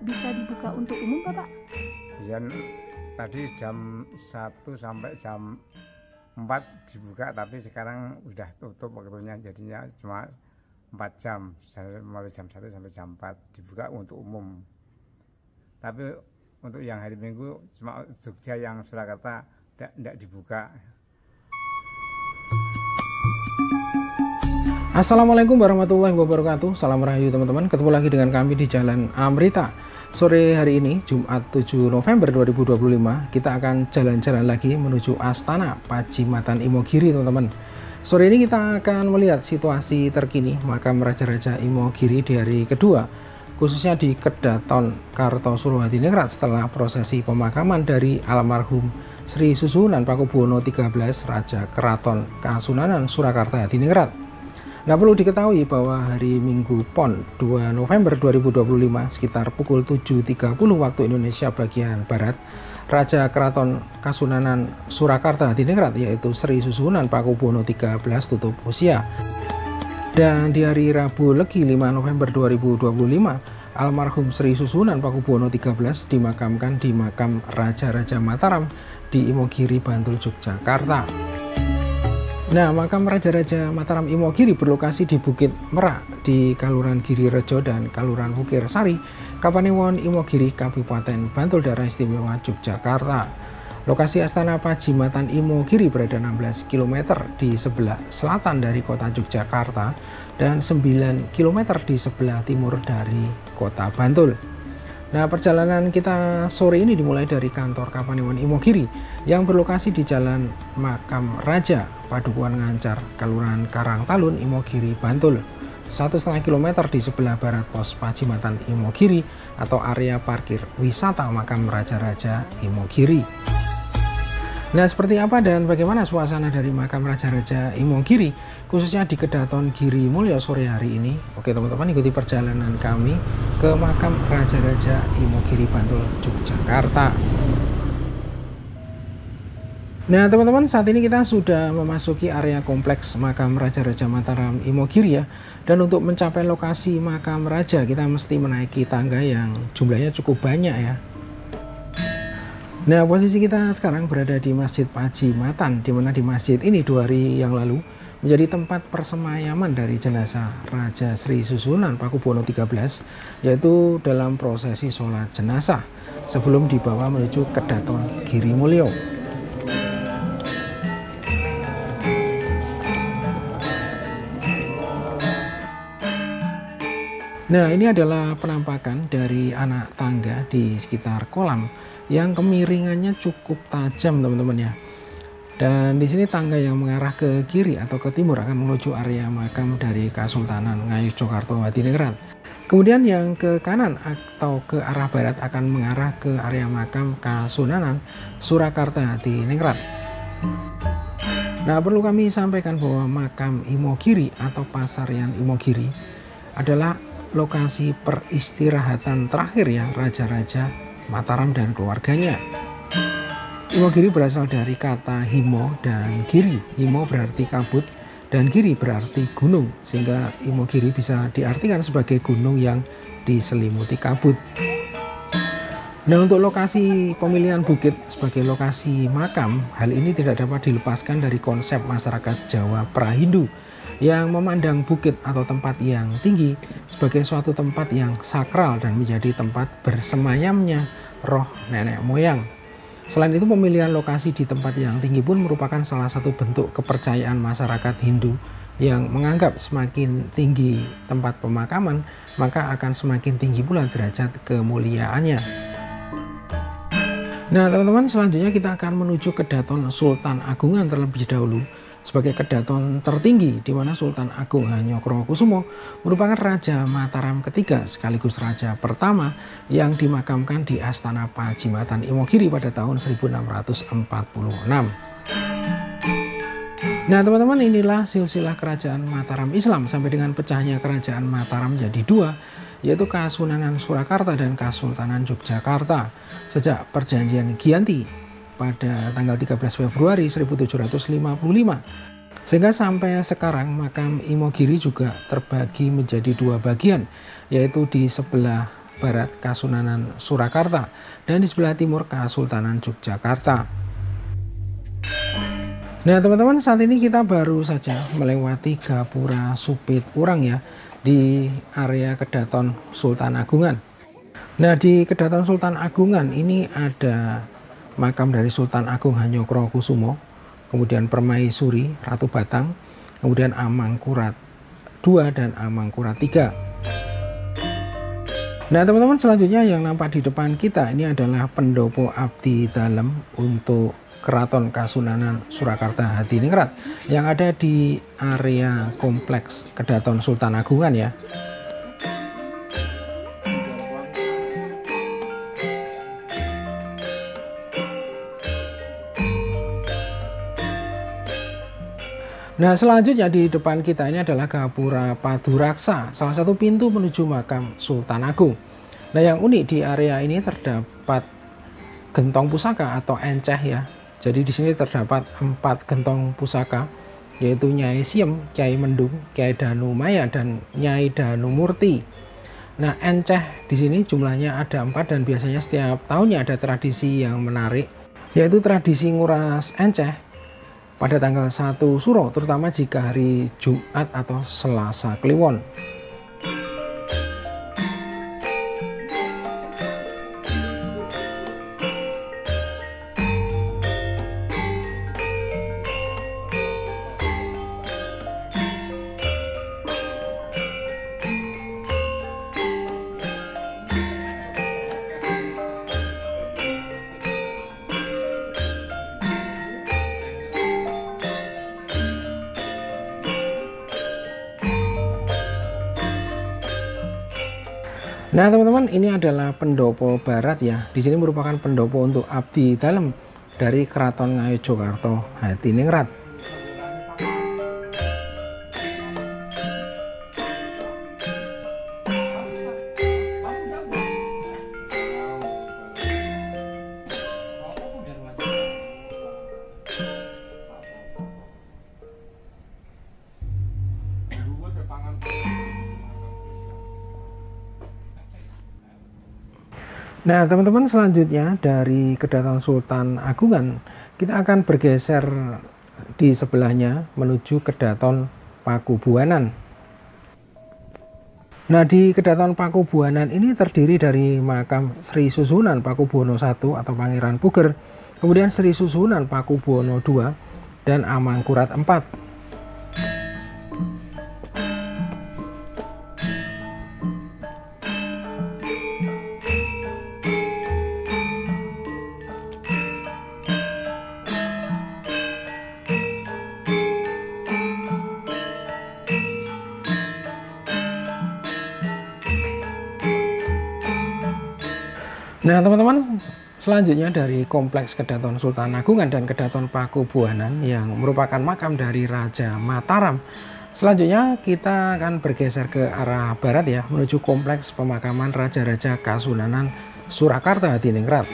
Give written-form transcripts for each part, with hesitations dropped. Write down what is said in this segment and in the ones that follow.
nggak bisa dibuka untuk umum, Bapak? Ya, tadi jam 1 sampai jam 4 dibuka, tapi sekarang udah tutup waktunya, jadinya cuma 4 jam, mulai jam 1 sampai jam 4 dibuka untuk umum. Tapi untuk yang hari Minggu cuma Jogja yang Surakarta tidak dibuka. Assalamualaikum warahmatullahi wabarakatuh. Salam rahayu teman-teman. Ketemu lagi dengan kami di Jalan Amrita. Sore hari ini Jumat 7 November 2025 kita akan jalan-jalan lagi menuju Astana Pajimatan Imogiri, teman-teman. Sore ini kita akan melihat situasi terkini makam Raja-Raja Imogiri di hari kedua, khususnya di Kedaton Kartosuro Hadiningrat setelah prosesi pemakaman dari almarhum Sri Susuhunan Pakubuwono XIII Raja Keraton Kasunanan Surakarta Hadiningrat. Nah, perlu diketahui bahwa hari Minggu Pon 2 November 2025 sekitar pukul 7.30 waktu Indonesia bagian Barat, Raja Keraton Kasunanan Surakarta Hadiningrat yaitu Sri Susuhunan Pakubuwono XIII tutup usia. Dan di hari Rabu Legi 5 November 2025, almarhum Sri Susuhunan Pakubuwono XIII dimakamkan di makam Raja-Raja Mataram di Imogiri, Bantul, Yogyakarta. Nah, makam Raja-Raja Mataram Imogiri berlokasi di Bukit Merak di Kaluran Giri Rejo dan Kaluran Wukir Sari, Kapanewon Imogiri, Kabupaten Bantul, Daerah Istimewa Yogyakarta. Lokasi Astana Pajimatan Imogiri berada 16 km di sebelah selatan dari kota Yogyakarta dan 9 km di sebelah timur dari kota Bantul. Nah, perjalanan kita sore ini dimulai dari kantor Kapanewon Imogiri yang berlokasi di Jalan Makam Raja, Padukuhan Ngancar, Kelurahan Karangtalun, Imogiri, Bantul. 1,5 km di sebelah barat pos Pajimatan Imogiri atau area parkir wisata makam Raja-Raja Imogiri. Nah, seperti apa dan bagaimana suasana dari makam Raja-Raja Imogiri khususnya di Kedaton Giri Mulyo sore hari ini? Oke teman-teman, ikuti perjalanan kami ke makam Raja-Raja Imogiri, Bantul, Yogyakarta. Nah teman-teman, saat ini kita sudah memasuki area kompleks makam Raja-Raja Mataram Imogiri ya. Dan untuk mencapai lokasi makam raja kita mesti menaiki tangga yang jumlahnya cukup banyak ya. Nah, posisi kita sekarang berada di Masjid Pajimatan, di mana di masjid ini 2 hari yang lalu menjadi tempat persemayaman dari jenazah Raja Sri Susuhunan Pakubuwono XIII, yaitu dalam prosesi sholat jenazah sebelum dibawa menuju Kedaton Giri Mulyo. Nah, ini adalah penampakan dari anak tangga di sekitar kolam yang kemiringannya cukup tajam, teman-teman ya. Dan di sini tangga yang mengarah ke kiri atau ke timur akan menuju area makam dari Kasultanan Ngayogyakarta Hadiningrat. Kemudian yang ke kanan atau ke arah barat akan mengarah ke area makam Kasunanan Surakarta Hadiningrat. Nah, perlu kami sampaikan bahwa makam Imogiri atau Pasarian Imogiri adalah lokasi peristirahatan terakhir ya Raja-Raja Mataram dan keluarganya. Imogiri berasal dari kata himo dan giri. Himo berarti kabut dan giri berarti gunung, sehingga Imogiri bisa diartikan sebagai gunung yang diselimuti kabut. Nah, untuk lokasi pemilihan bukit sebagai lokasi makam, hal ini tidak dapat dilepaskan dari konsep masyarakat Jawa pra-Hindu yang memandang bukit atau tempat yang tinggi sebagai suatu tempat yang sakral dan menjadi tempat bersemayamnya roh nenek moyang. Selain itu, pemilihan lokasi di tempat yang tinggi pun merupakan salah satu bentuk kepercayaan masyarakat Hindu yang menganggap semakin tinggi tempat pemakaman, maka akan semakin tinggi pula derajat kemuliaannya. Nah teman-teman, selanjutnya kita akan menuju Kedaton Sultan Agungan terlebih dahulu sebagai kedaton tertinggi, di mana Sultan Agung Hanyokrokusumo merupakan Raja Mataram ketiga sekaligus raja pertama yang dimakamkan di Astana Pajimatan Imogiri pada tahun 1646. Nah teman-teman, inilah silsilah kerajaan Mataram Islam sampai dengan pecahnya kerajaan Mataram menjadi 2, yaitu Kasunanan Surakarta dan Kasultanan Yogyakarta sejak perjanjian Giyanti pada tanggal 13 Februari 1755. Sehingga sampai sekarang makam Imogiri juga terbagi menjadi 2 bagian, yaitu di sebelah barat Kasunanan Surakarta dan di sebelah timur Kesultanan Yogyakarta. Nah teman-teman, saat ini kita baru saja melewati Gapura Supit Urang ya, di area Kedaton Sultan Agungan. Nah di Kedaton Sultan Agungan ini ada makam dari Sultan Agung Hanyokrokusumo, kemudian Permaisuri Ratu Batang, kemudian Amangkurat II dan Amangkurat III. Nah teman-teman, selanjutnya yang nampak di depan kita ini adalah pendopo abdi dalem untuk Keraton Kasunanan Surakarta Hadiningrat yang ada di area kompleks Kedaton Sultan Agungan ya. Nah selanjutnya di depan kita ini adalah Gapura Paduraksa, salah satu pintu menuju makam Sultan Agung. Nah yang unik di area ini terdapat gentong pusaka atau enceh ya. Jadi di sini terdapat 4 gentong pusaka, yaitu Nyai Siem, Kyai Mendung, Kyai Danumaya dan Nyai Danumurti. Nah enceh di sini jumlahnya ada 4 dan biasanya setiap tahunnya ada tradisi yang menarik, yaitu tradisi nguras enceh pada tanggal 1 Suro, terutama jika hari Jumat atau Selasa Kliwon. Nah teman-teman, ini adalah pendopo barat ya. Di sini merupakan pendopo untuk abdi dalem dari Keraton Ngayogyakarta Hadiningrat. Nah teman-teman, selanjutnya dari Kedaton Sultan Agungan kita akan bergeser di sebelahnya menuju Kedaton Pakubuanan. Nah di Kedaton Pakubuanan ini terdiri dari makam Sri Susunan Pakubuwono I atau Pangeran Puger, kemudian Sri Susunan Pakubuwono II dan Amangkurat IV. Nah teman-teman, selanjutnya dari kompleks Kedaton Sultan Agungan dan Kedaton Pakubuanan yang merupakan makam dari Raja Mataram. Selanjutnya kita akan bergeser ke arah barat ya, menuju kompleks pemakaman Raja-Raja Kasunanan Surakarta Hadiningrat.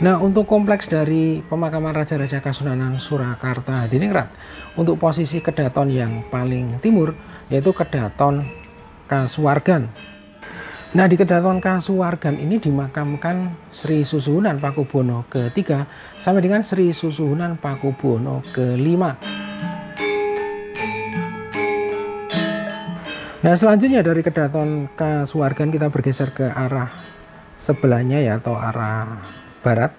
Nah untuk kompleks dari pemakaman Raja-Raja Kasunanan Surakarta Hadiningrat, untuk posisi kedaton yang paling timur yaitu Kedaton Kasuwargan. Nah di Kedaton Kasuwargan ini dimakamkan Sri Susuhunan Pakubuwono III sampai dengan Sri Susuhunan Pakubuwono V. Nah selanjutnya dari Kedaton Kasuwargan kita bergeser ke arah sebelahnya ya, atau arah barat,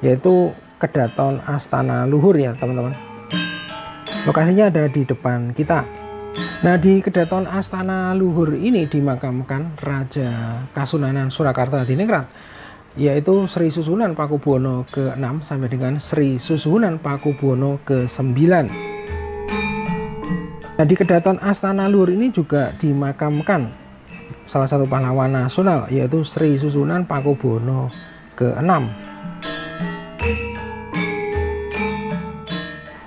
yaitu Kedaton Astana Luhur ya teman-teman. Lokasinya ada di depan kita. Nah di Kedaton Astana Luhur ini dimakamkan Raja Kasunanan Surakarta Hadiningrat, yaitu Sri Susuhunan Pakubuwono ke-6 sampai dengan Sri Susuhunan Pakubuwono ke-9. Nah di Kedaton Astana Luhur ini juga dimakamkan salah satu pahlawan nasional, yaitu Sri Susuhunan Pakubuwono ke-6.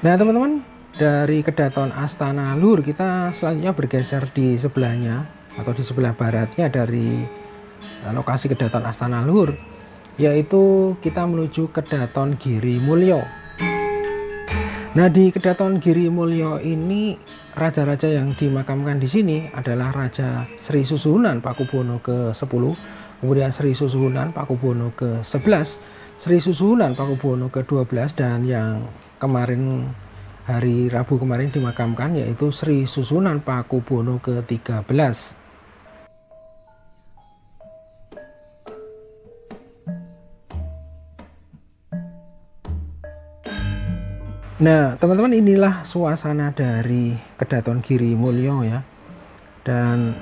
Nah teman-teman, dari Kedaton Astana Luhur, kita selanjutnya bergeser di sebelahnya atau di sebelah baratnya dari lokasi Kedaton Astana Luhur, yaitu kita menuju Kedaton Giri Mulyo. Nah, di Kedaton Giri Mulyo ini raja-raja yang dimakamkan di sini adalah Raja Sri Susuhunan Pakubuwono ke-10, kemudian Sri Susuhunan Pakubuwono ke-11, Sri Susuhunan Pakubuwono ke-12, dan yang kemarin hari Rabu kemarin dimakamkan yaitu Sri Susuhunan Pakubuwono ke-13. Nah, teman-teman, inilah suasana dari Kedaton Giri Mulyo ya. Dan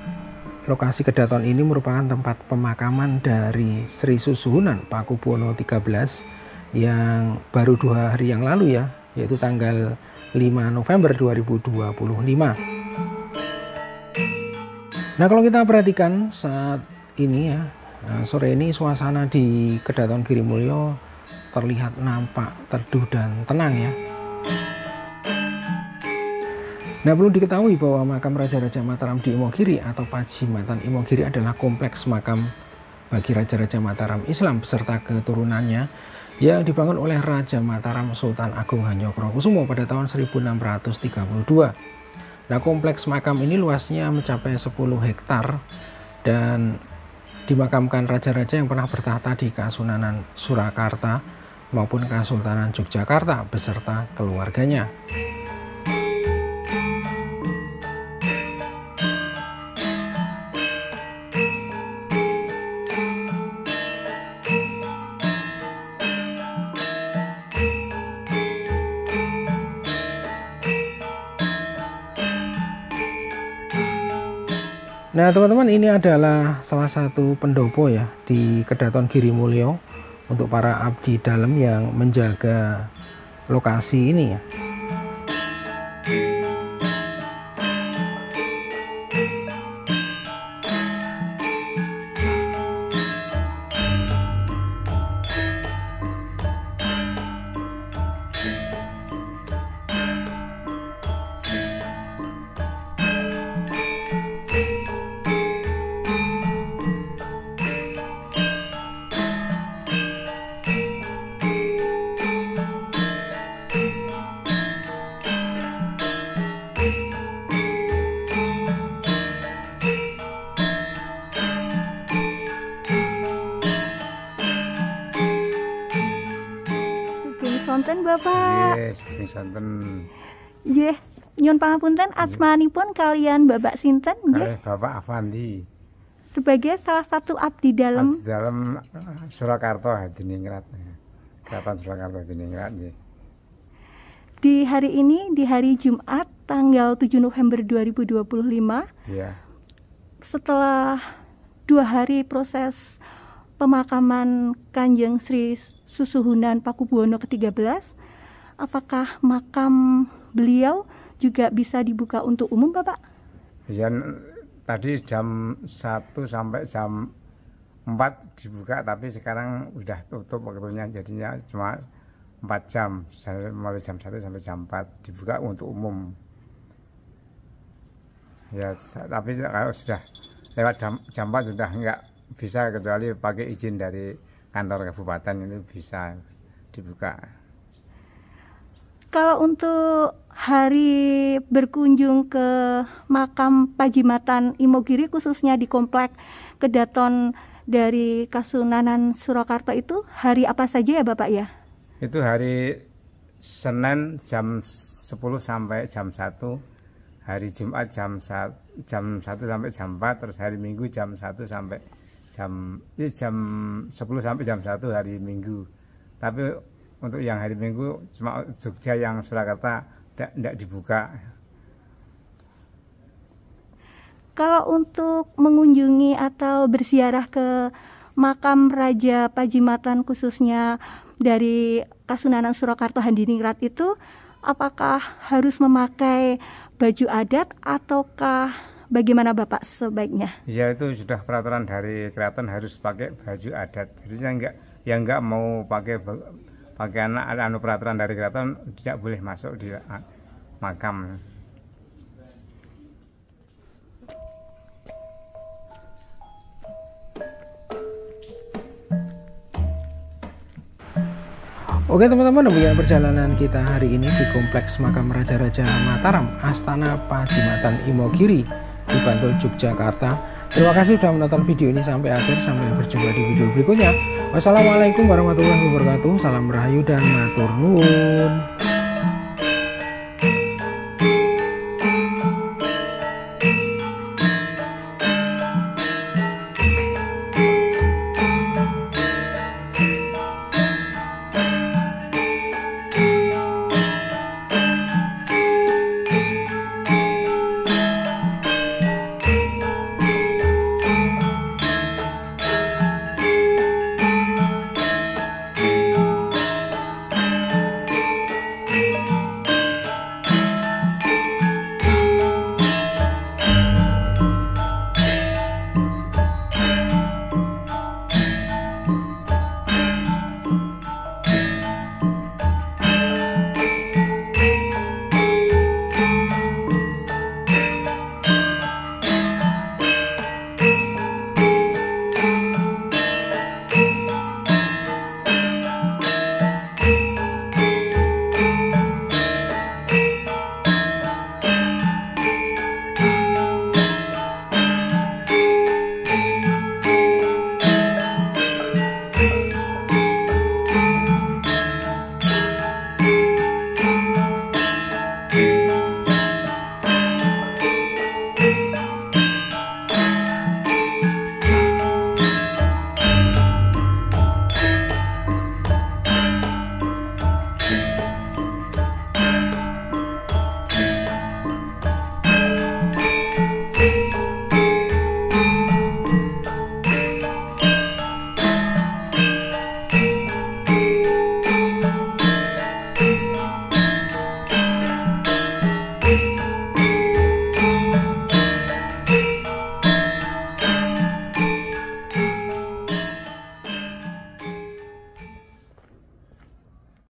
lokasi Kedaton ini merupakan tempat pemakaman dari Sri Susuhunan Pakubuwono 13 yang baru 2 hari yang lalu ya, yaitu tanggal 5 November 2025. Nah, kalau kita perhatikan saat ini ya, sore ini suasana di Kedaton Giri Mulyo terlihat nampak teduh dan tenang ya. Nah, perlu diketahui bahwa makam Raja-Raja Mataram di Imogiri atau Pajimatan Imogiri adalah kompleks makam bagi Raja-Raja Mataram Islam beserta keturunannya yang dibangun oleh Raja Mataram Sultan Agung Hanyokrokusumo pada tahun 1632. Nah, kompleks makam ini luasnya mencapai 10 hektar dan dimakamkan raja-raja yang pernah bertahta di Kasunanan Surakarta maupun Kesultanan Yogyakarta beserta keluarganya. Nah, teman-teman, ini adalah salah satu pendopo ya di Kedaton Giri Mulyo untuk para abdi dalam yang menjaga lokasi ini ya. Sonten Bapak. Nggih, sonten. Nggih, nyuwun pangapunten, asmanipun kalian Bapak sinten nggih? Bapak Afandi. Sebagai salah satu abdi dalam Surakarta Hadiningrat. Keraton Surakarta Hadiningrat nggih. Di hari ini, di hari Jumat tanggal 7 November 2025. Iya. Setelah 2 hari proses pemakaman Kanjeng Sri Susuhunan Pakubuwono ke-13, apakah makam beliau juga bisa dibuka untuk umum, Bapak? Ya, tadi jam 1 sampai jam 4 dibuka, tapi sekarang udah tutup waktunya, jadinya cuma 4 jam, mulai jam 1 sampai jam 4 dibuka untuk umum. Ya, tapi kalau sudah lewat jam 4 sudah enggak bisa, kecuali pakai izin dari kantor kabupaten itu bisa dibuka. Kalau untuk hari berkunjung ke makam Pajimatan Imogiri khususnya di komplek Kedaton dari Kasunanan Surakarta itu hari apa saja ya Bapak ya? Itu hari Senin jam 10 sampai jam 1, hari Jumat jam 1 sampai jam 4, terus hari Minggu jam 1 sampai jam 10 sampai jam 1 hari Minggu. Tapi untuk yang hari Minggu cuma Jogja, yang Surakarta tidak dibuka. Kalau untuk mengunjungi atau berziarah ke makam Raja Pajimatan khususnya dari Kasunanan Surakarta Hadiningrat itu, apakah harus memakai baju adat ataukah bagaimana Bapak sebaiknya? Ya, itu sudah peraturan dari keraton harus pakai baju adat. Jadinya enggak mau pakai peraturan dari keraton tidak boleh masuk di makam. Oke teman-teman, demikian perjalanan kita hari ini di Kompleks Makam Raja-Raja Mataram, Astana Pajimatan Imogiri di Bantul, Yogyakarta. Terima kasih sudah menonton video ini sampai akhir. Sampai berjumpa di video berikutnya. Wassalamualaikum warahmatullahi wabarakatuh. Salam rahayu dan matur nuwun.